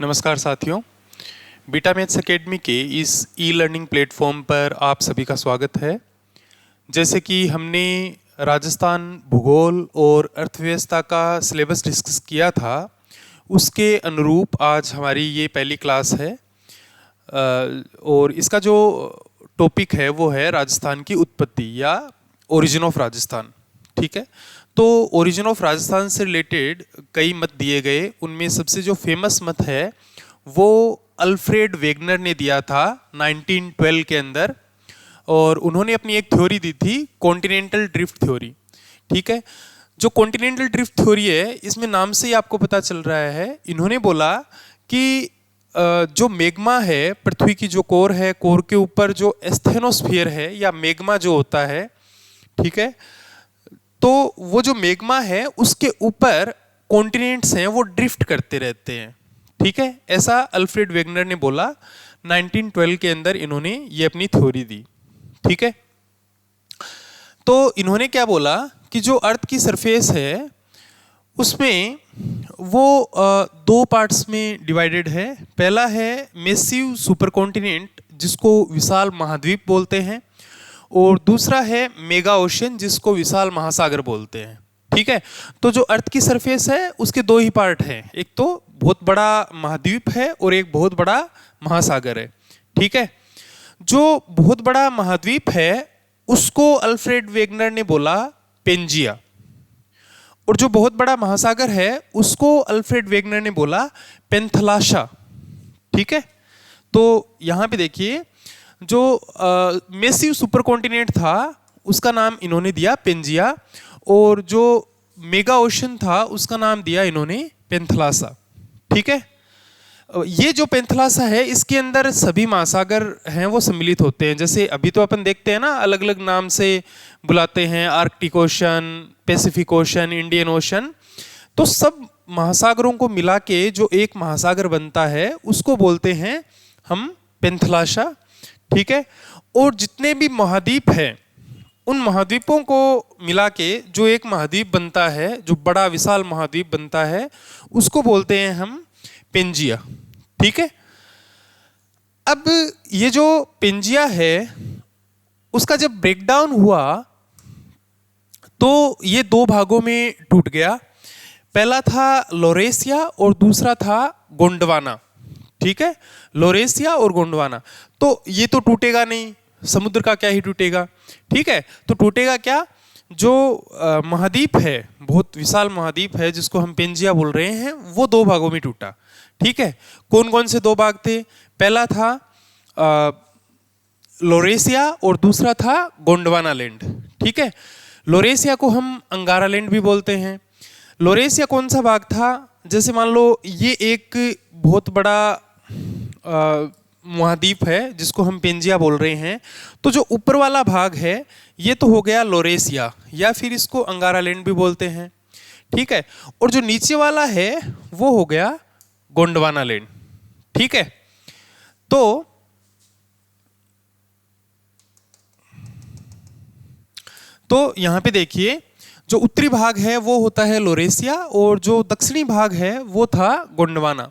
नमस्कार साथियों, beta maths academy के इस ई लर्निंग प्लेटफॉर्म पर आप सभी का स्वागत है। जैसे कि हमने राजस्थान भूगोल और अर्थव्यवस्था का सिलेबस डिस्कस किया था, उसके अनुरूप आज हमारी ये पहली क्लास है और इसका जो टॉपिक है वो है राजस्थान की उत्पत्ति या ओरिजिन ऑफ राजस्थान। ठीक है, तो ओरिजिन ऑफ राजस्थान से रिलेटेड कई मत दिए गए। उनमें सबसे जो फेमस मत है वो अल्फ्रेड वेगनर ने दिया था 1912 के अंदर, और उन्होंने अपनी एक थ्योरी दी थी कॉन्टिनेंटल ड्रिफ्ट थ्योरी। ठीक है, जो कॉन्टिनेंटल ड्रिफ्ट थ्योरी है, इसमें नाम से ही आपको पता चल रहा है, इन्होंने बोला कि जो मेग्मा है, पृथ्वी की जो कोर है, कोर के ऊपर जो एस्थेनोस्फीयर है या मेग्मा जो होता है, ठीक है, तो वो जो मेग्मा है उसके ऊपर कॉन्टिनेंट्स हैं वो ड्रिफ्ट करते रहते हैं। ठीक है, ऐसा अल्फ्रेड वेगनर ने बोला 1912 के अंदर, इन्होंने ये अपनी थ्योरी दी। ठीक है, तो इन्होंने क्या बोला कि जो अर्थ की सरफेस है उसमें वो दो पार्ट्स में डिवाइडेड है। पहला है मैसिव सुपर कॉन्टिनेंट जिसको विशाल महाद्वीप बोलते हैं, और दूसरा है मेगा ओशन जिसको विशाल महासागर बोलते हैं। ठीक है, तो जो अर्थ की सरफेस है उसके दो ही पार्ट हैं, एक तो बहुत बड़ा महाद्वीप है और एक बहुत बड़ा महासागर है। ठीक है, जो बहुत बड़ा महाद्वीप है उसको अल्फ्रेड वेगनर ने बोला पेंजिया, और जो बहुत बड़ा महासागर है उसको अल्फ्रेड वेगनर ने बोला पेंथलाशा। ठीक है, तो यहां पे देखिए, जो मैसिव सुपर कॉन्टिनेंट था उसका नाम इन्होंने दिया पेंजिया, और जो मेगा ओशन था उसका नाम दिया इन्होंने पेंथलासा। ठीक है, ये जो पेंथलासा है इसके अंदर सभी महासागर हैं वो सम्मिलित होते हैं। जैसे अभी तो अपन देखते हैं ना, अलग अलग नाम से बुलाते हैं, Arctic ocean, Pacific ocean, Indian ocean, तो सब महासागरों को मिला के जो एक महासागर बनता है उसको बोलते हैं हम पेंथलाशा। ठीक है, और जितने भी महाद्वीप हैं उन महाद्वीपों को मिला के जो एक महाद्वीप बनता है, जो बड़ा विशाल महाद्वीप बनता है, उसको बोलते हैं हम पेंजिया। ठीक है, अब ये जो पेंजिया है उसका जब ब्रेकडाउन हुआ तो ये दो भागों में टूट गया। पहला था लोरेसिया और दूसरा था गोंडवाना। ठीक है, लोरेसिया और गोंडवाना, तो ये तो टूटेगा नहीं, समुद्र का क्या ही टूटेगा। ठीक है, तो टूटेगा क्या, जो महाद्वीप है, बहुत विशाल महाद्वीप है जिसको हम पेंजिया बोल रहे हैं, वो दो भागों में टूटा। ठीक है, कौन कौन से दो भाग थे? पहला था लोरेसिया और दूसरा था गोंडवाना लैंड। ठीक है, लोरेसिया को हम अंगारा लैंड भी बोलते हैं। लोरेसिया कौन सा भाग था? जैसे मान लो ये एक बहुत बड़ा महाद्वीप है जिसको हम पेंजिया बोल रहे हैं, तो जो ऊपर वाला भाग है ये तो हो गया लोरेसिया, या फिर इसको अंगारा लैंड भी बोलते हैं। ठीक है, और जो नीचे वाला है वो हो गया गोंडवाना लैंड। ठीक है, तो यहां पे देखिए, जो उत्तरी भाग है वो होता है लोरेसिया और जो दक्षिणी भाग है वो था गोंडवाना।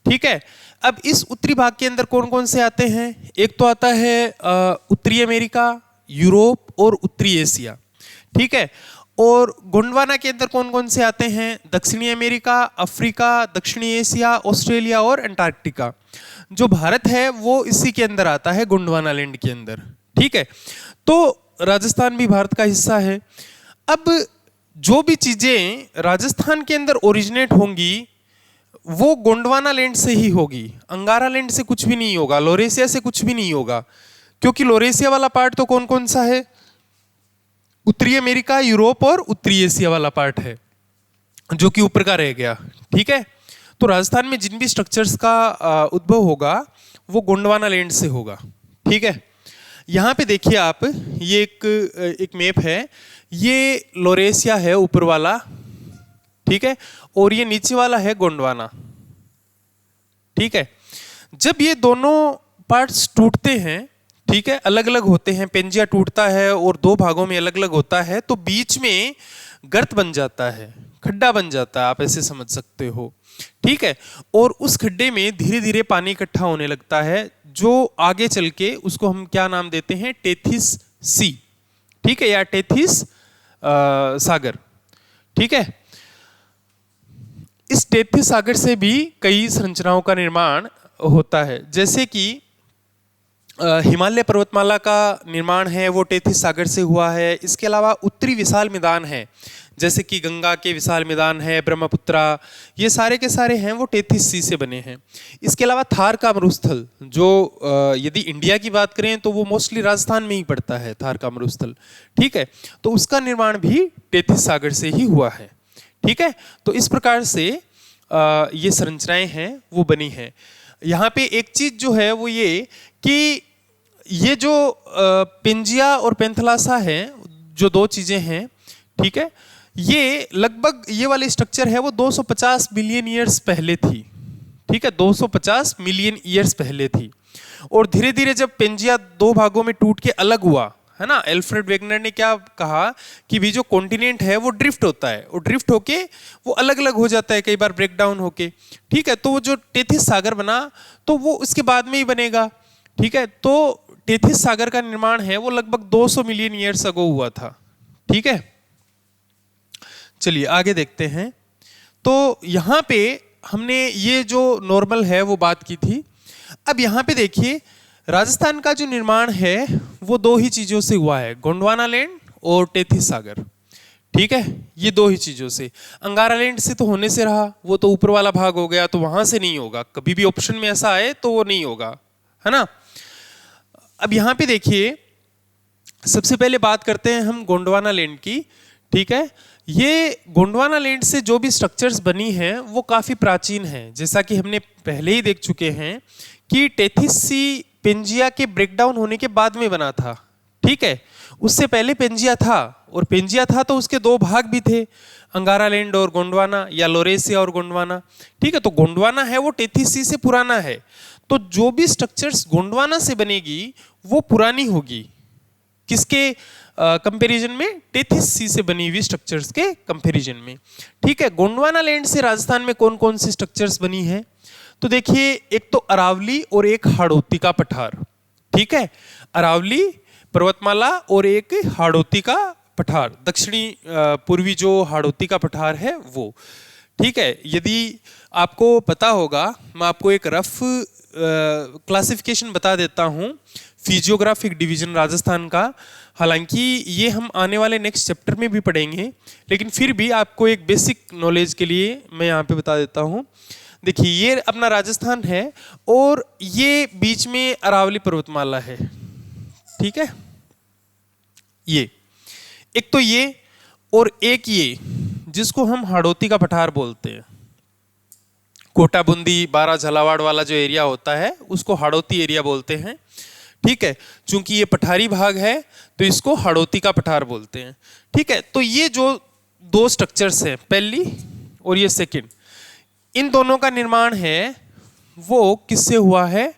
ठीक है, अब इस उत्तरी भाग के अंदर कौन कौन से आते हैं? एक तो आता है उत्तरी अमेरिका, यूरोप और उत्तरी एशिया। ठीक है, और गोंडवाना के अंदर कौन कौन से आते हैं? दक्षिणी अमेरिका, अफ्रीका, दक्षिणी एशिया, ऑस्ट्रेलिया और अंटार्कटिका। जो भारत है वो इसी के अंदर आता है, गोंडवाना लैंड के अंदर। ठीक है, तो राजस्थान भी भारत का हिस्सा है। अब जो भी चीजें राजस्थान के अंदर ओरिजिनेट होंगी वो गोंडवाना लैंड से ही होगी, अंगारा लैंड से कुछ भी नहीं होगा, लोरेसिया से कुछ भी नहीं होगा, क्योंकि लोरेसिया वाला पार्ट तो कौन कौन सा है? उत्तरी अमेरिका, यूरोप और उत्तरी एशिया वाला पार्ट है जो कि ऊपर का रह गया। ठीक है, तो राजस्थान में जिन भी स्ट्रक्चर्स का उद्भव होगा वो गोंडवाना लैंड से होगा। ठीक है, यहाँ पे देखिए आप, ये एक मैप है, ये लोरेसिया है ऊपर वाला। ठीक है, और ये नीचे वाला है गोंडवाना। ठीक है, जब ये दोनों पार्ट्स टूटते हैं, ठीक है, अलग अलग होते हैं, पेंजिया टूटता है और दो भागों में अलग अलग होता है, तो बीच में गर्त बन जाता है, खड्डा बन जाता है, आप ऐसे समझ सकते हो। ठीक है, और उस खड्डे में धीरे धीरे पानी इकट्ठा होने लगता है, जो आगे चल के उसको हम क्या नाम देते हैं, टेथिस सी। ठीक है, या टेथिस सागर। ठीक है, इस टेथिस सागर से भी कई संरचनाओं का निर्माण होता है, जैसे कि हिमालय पर्वतमाला का निर्माण है वो टेथिस सागर से हुआ है। इसके अलावा उत्तरी विशाल मैदान है, जैसे कि गंगा के विशाल मैदान है, ब्रह्मपुत्रा, ये सारे के सारे हैं वो टेथिस सी से बने हैं। इसके अलावा थार का मरुस्थल, जो यदि इंडिया की बात करें तो वो मोस्टली राजस्थान में ही पड़ता है, थार का मरुस्थल। ठीक है, तो उसका निर्माण भी टेथिस सागर से ही हुआ है। ठीक है, तो इस प्रकार से ये संरचनाएं हैं वो बनी हैं। यहाँ पे एक चीज जो है वो ये कि ये जो पेंजिया और पेंथलासा है, जो दो चीजें हैं, ठीक है, ये लगभग ये वाली स्ट्रक्चर है वो 250 मिलियन ईयर्स पहले थी। ठीक है, 250 मिलियन ईयर्स पहले थी। और धीरे धीरे जब पेंजिया दो भागों में टूट के अलग हुआ है ना, एल्फ्रेड वेगनर ने क्या कहा कि भी जो कॉन्टिनेंट है वो ड्रिफ्ट होता है, और ड्रिफ्ट होके वो अलग अलग हो जाता है, कई बार ब्रेक डाउन होके। ठीक है, तो वो जो टेथिस सागर बना तो वो उसके बाद में ही बनेगा। ठीक है, तो टेथिस सागर का निर्माण है वो लगभग 200 मिलियन ईयर्स अगो हुआ था। ठीक है, चलिए आगे देखते हैं। तो यहां पे हमने ये जो नॉर्मल है वो बात की थी। अब यहां पे देखिए, राजस्थान का जो निर्माण है वो दो ही चीजों से हुआ है, गोंडवाना लैंड और टेथिस सागर। ठीक है, ये दो ही चीजों से। अंगारा लैंड से तो होने से रहा, वो तो ऊपर वाला भाग हो गया, तो वहां से नहीं होगा, कभी भी ऑप्शन में ऐसा आए तो वो नहीं होगा, है ना। अब यहां पे देखिए, सबसे पहले बात करते हैं हम गोंडवाना लैंड की। ठीक है, ये गोंडवाना लैंड से जो भी स्ट्रक्चर्स बनी हैं वो काफी प्राचीन हैं, जैसा कि हमने पहले ही देख चुके हैं कि टेथिस सी पेंजिया के ब्रेकडाउन होने के बाद में बना था। ठीक है, उससे पहले पेंजिया था, और पेंजिया था तो उसके दो भाग भी थे, अंगारा लैंड और गोंडवाना, या लोरेसिया और गोंडवाना। ठीक है, तो गोंडवाना है वो टेथिस सी से पुराना है, तो जो भी स्ट्रक्चर्स गोंडवाना से बनेगी वो पुरानी होगी। किसके कंपैरिजन में, टेथिस सी से बनी हुई स्ट्रक्चर्स के कंपैरिजन में। ठीक है, गोंडवाना लैंड से राजस्थान में कौन कौन सी स्ट्रक्चर्स बनी हैं, तो देखिए, एक तो अरावली और एक हाड़ौती का पठार। ठीक है, अरावली पर्वतमाला और एक हाड़ौती का पठार, दक्षिणी पूर्वी जो हाड़ौती का पठार है वो। ठीक है, यदि आपको पता होगा, मैं आपको एक रफ क्लासिफिकेशन बता देता हूं फिजियोग्राफिक डिवीजन राजस्थान का। हालांकि ये हम आने वाले नेक्स्ट चैप्टर में भी पढ़ेंगे, लेकिन फिर भी आपको एक बेसिक नॉलेज के लिए मैं यहाँ पे बता देता हूँ। देखिए, ये अपना राजस्थान है और ये बीच में अरावली पर्वतमाला है। ठीक है, ये एक तो ये, और एक ये जिसको हम हाड़ौती का पठार बोलते हैं। कोटा बूंदी बारा झालावाड़ वाला जो एरिया होता है उसको हाड़ौती एरिया बोलते हैं। ठीक है, चूंकि ये पठारी भाग है तो इसको हाड़ौती का पठार बोलते हैं। ठीक है, तो ये जो दो स्ट्रक्चर्स हैं, पहली और ये सेकंड, इन दोनों का निर्माण है वो किससे हुआ है,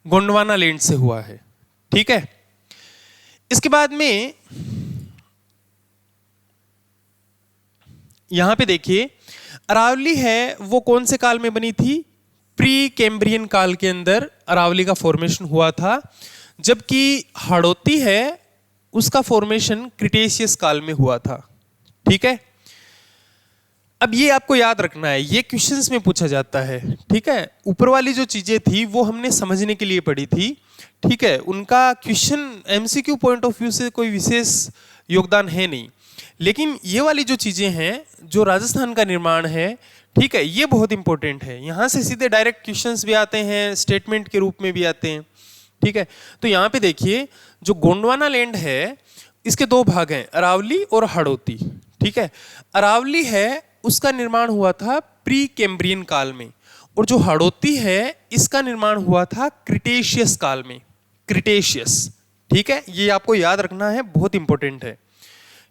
गोंडवाना लैंड से हुआ है। ठीक है, इसके बाद में यहां पे देखिए, अरावली है वो कौन से काल में बनी थी, प्री कैम्ब्रियन काल के अंदर अरावली का फॉर्मेशन हुआ था, जबकि हाड़ौती है उसका फॉर्मेशन क्रिटेशियस काल में हुआ था। ठीक है, अब ये आपको याद रखना है, ये क्वेश्चंस में पूछा जाता है। ठीक है, ऊपर वाली जो चीजें थी वो हमने समझने के लिए पढ़ी थी। ठीक है, उनका question MCQ point of view से कोई विशेष योगदान है नहीं, लेकिन ये वाली जो चीजें हैं, जो राजस्थान का निर्माण है, ठीक है, ये बहुत इंपॉर्टेंट है। यहां से सीधे डायरेक्ट क्वेश्चंस भी आते हैं, स्टेटमेंट के रूप में भी आते हैं। ठीक है, तो यहां पे देखिए, जो गोंडवाना लैंड है इसके दो भाग हैं, अरावली और हाड़ौती। ठीक है, अरावली है उसका निर्माण हुआ था प्री कैम्ब्रियन काल में, और जो हाड़ौती है इसका निर्माण हुआ था क्रिटेशियस काल में, क्रिटेशियस। ठीक है, ये आपको याद रखना है, बहुत इंपॉर्टेंट है।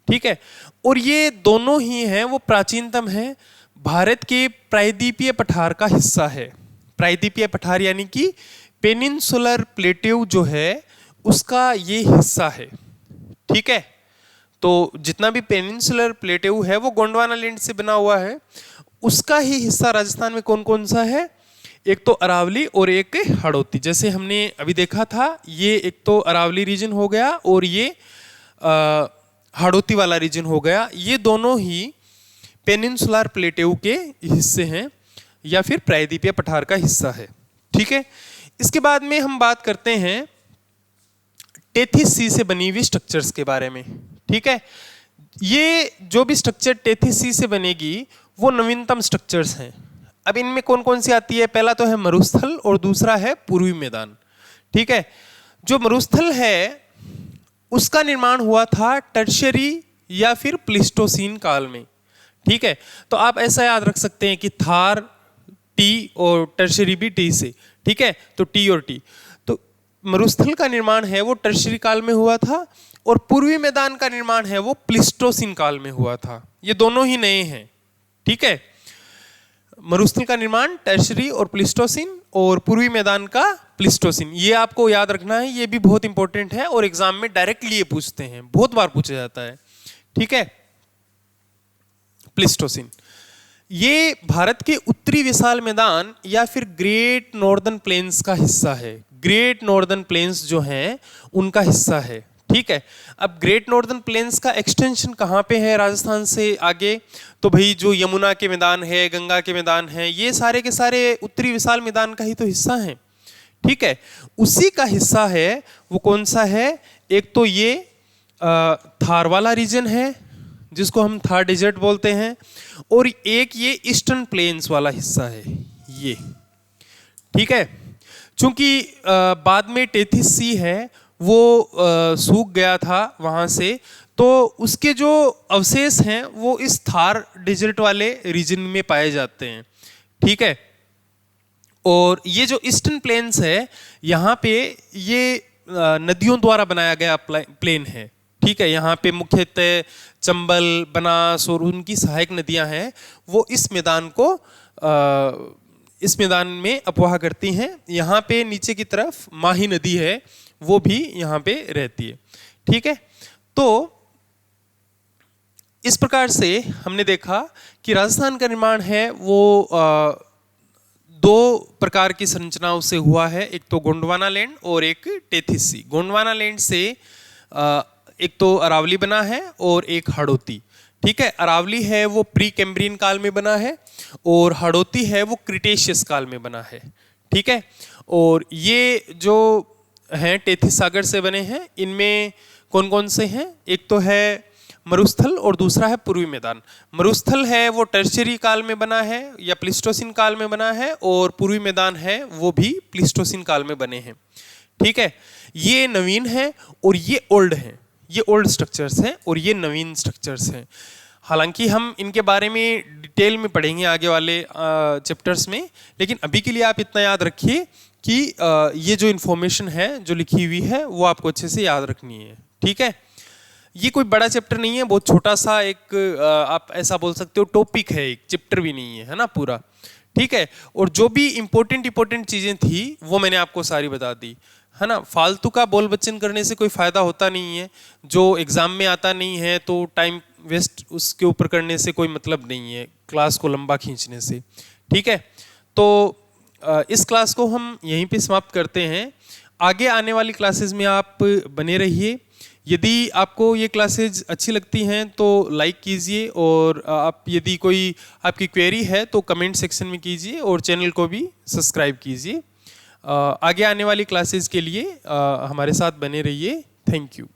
ठीक है, और ये दोनों ही हैं वो प्राचीनतम है, भारत के प्रायद्वीपीय पठार का हिस्सा है। प्रायद्वीपीय पठार यानी कि पेनिनसुलर प्लेट्यू जो है उसका ये हिस्सा है। ठीक है, तो जितना भी पेनिनसुलर प्लेटेऊ है वो गोंडवाना लैंड से बना हुआ है। उसका ही हिस्सा राजस्थान में कौन कौन सा है? एक तो अरावली और एक हाड़ौती। जैसे हमने अभी देखा था, ये एक तो अरावली रीजन हो गया और ये हाड़ौती वाला रीजन हो गया। ये दोनों ही पेनिनसुलर प्लेटेऊ के हिस्से हैं या फिर प्रायद्वीपीय पठार का हिस्सा है। ठीक है, इसके बाद में हम बात करते हैं टेथिस सी से बनी हुई स्ट्रक्चर्स के बारे में। ठीक है, ये जो भी स्ट्रक्चर टेथिस सी से बनेगी वो नवीनतम स्ट्रक्चर्स हैं। अब इनमें कौन कौन सी आती है? पहला तो है मरुस्थल और दूसरा है पूर्वी मैदान। ठीक है, जो मरुस्थल है उसका निर्माण हुआ था टर्शियरी या फिर प्लीस्टोसीन काल में। ठीक है, तो आप ऐसा याद रख सकते हैं कि थार टी और टर्शियरी भी टी से। ठीक है, तो टी और टी, तो मरुस्थल का निर्माण है वो टर्शियरी काल में हुआ था और पूर्वी मैदान का निर्माण है वो प्लीस्टोसीन काल में हुआ था। ये दोनों ही नए हैं। ठीक है, मरुस्थल का निर्माण टर्शियरी और प्लीस्टोसीन और पूर्वी मैदान का प्लीस्टोसीन, ये आपको याद रखना है। ये भी बहुत इंपॉर्टेंट है और एग्जाम में डायरेक्टली ये पूछते हैं, बहुत बार पूछा जाता है। ठीक है, प्लीस्टोसीन ये भारत के उत्तरी विशाल मैदान या फिर ग्रेट नॉर्दर्न प्लेन्स का हिस्सा है। ग्रेट नॉर्दर्न प्लेन्स जो हैं उनका हिस्सा है। ठीक है, अब ग्रेट नॉर्दर्न प्लेन्स का एक्सटेंशन कहाँ पे है राजस्थान से आगे? तो भाई जो यमुना के मैदान है, गंगा के मैदान है, ये सारे के सारे उत्तरी विशाल मैदान का ही तो हिस्सा हैं। ठीक है, उसी का हिस्सा है वो कौन सा है? एक तो ये थार वाला रीजन है जिसको हम थार डेजर्ट बोलते हैं, और एक ये ईस्टर्न प्लेन्स वाला हिस्सा है ये। ठीक है, चूंकि बाद में टेथिस सी है वो सूख गया था वहाँ से, तो उसके जो अवशेष हैं वो इस थार डेजर्ट वाले रीजन में पाए जाते हैं। ठीक है, और ये जो ईस्टर्न प्लेन्स है यहाँ पे ये नदियों द्वारा बनाया गया प्लेन है। ठीक है, यहाँ पे मुख्यतः चंबल, बनास और उनकी सहायक नदियाँ हैं, वो इस मैदान को इस मैदान में अपवाह करती हैं। यहाँ पे नीचे की तरफ माही नदी है, वो भी यहाँ पे रहती है। ठीक है, तो इस प्रकार से हमने देखा कि राजस्थान का निर्माण है वो दो प्रकार की संरचनाओं से हुआ है, एक तो गोंडवाना लैंड और एक टेथिस सी। गोंडवाना लैंड से एक तो अरावली बना है और एक हाड़ौती। ठीक है, अरावली है वो प्री कैम्ब्रियन काल में बना है और हाड़ौती है वो क्रिटेशियस काल में बना है। ठीक है, और ये जो हैं टेथिस सागर से बने हैं, इनमें कौन कौन से हैं? एक तो है मरुस्थल और दूसरा है पूर्वी मैदान। मरुस्थल है वो टर्शियरी काल में बना है या प्लीस्टोसीन काल में बना है, और पूर्वी मैदान है वो भी प्लीस्टोसीन काल में बने हैं। ठीक है, ये नवीन है और ये ओल्ड है। ये ओल्ड स्ट्रक्चर्स हैं और ये नवीन स्ट्रक्चर्स हैं। हालांकि हम इनके बारे में डिटेल में पढ़ेंगे आगे वाले चैप्टर्स में, लेकिन अभी के लिए आप इतना याद रखिए कि ये जो इन्फॉर्मेशन है जो लिखी हुई है वो आपको अच्छे से याद रखनी है। ठीक है, ये कोई बड़ा चैप्टर नहीं है, बहुत छोटा सा एक आप ऐसा बोल सकते हो टॉपिक है, एक चैप्टर भी नहीं है, है ना पूरा। ठीक है, और जो भी इंपॉर्टेंट चीज़ें थी वो मैंने आपको सारी बता दी, है ना। फालतू का बोल बच्चन करने से कोई फ़ायदा होता नहीं है, जो एग्ज़ाम में आता नहीं है तो टाइम वेस्ट उसके ऊपर करने से कोई मतलब नहीं है, क्लास को लंबा खींचने से। ठीक है, तो इस क्लास को हम यहीं पे समाप्त करते हैं। आगे आने वाली क्लासेस में आप बने रहिए। यदि आपको ये क्लासेज अच्छी लगती हैं तो लाइक कीजिए, और आप यदि कोई आपकी क्वेरी है तो कमेंट सेक्शन में कीजिए, और चैनल को भी सब्सक्राइब कीजिए। आगे आने वाली क्लासेस के लिए हमारे साथ बने रहिए। Thank you.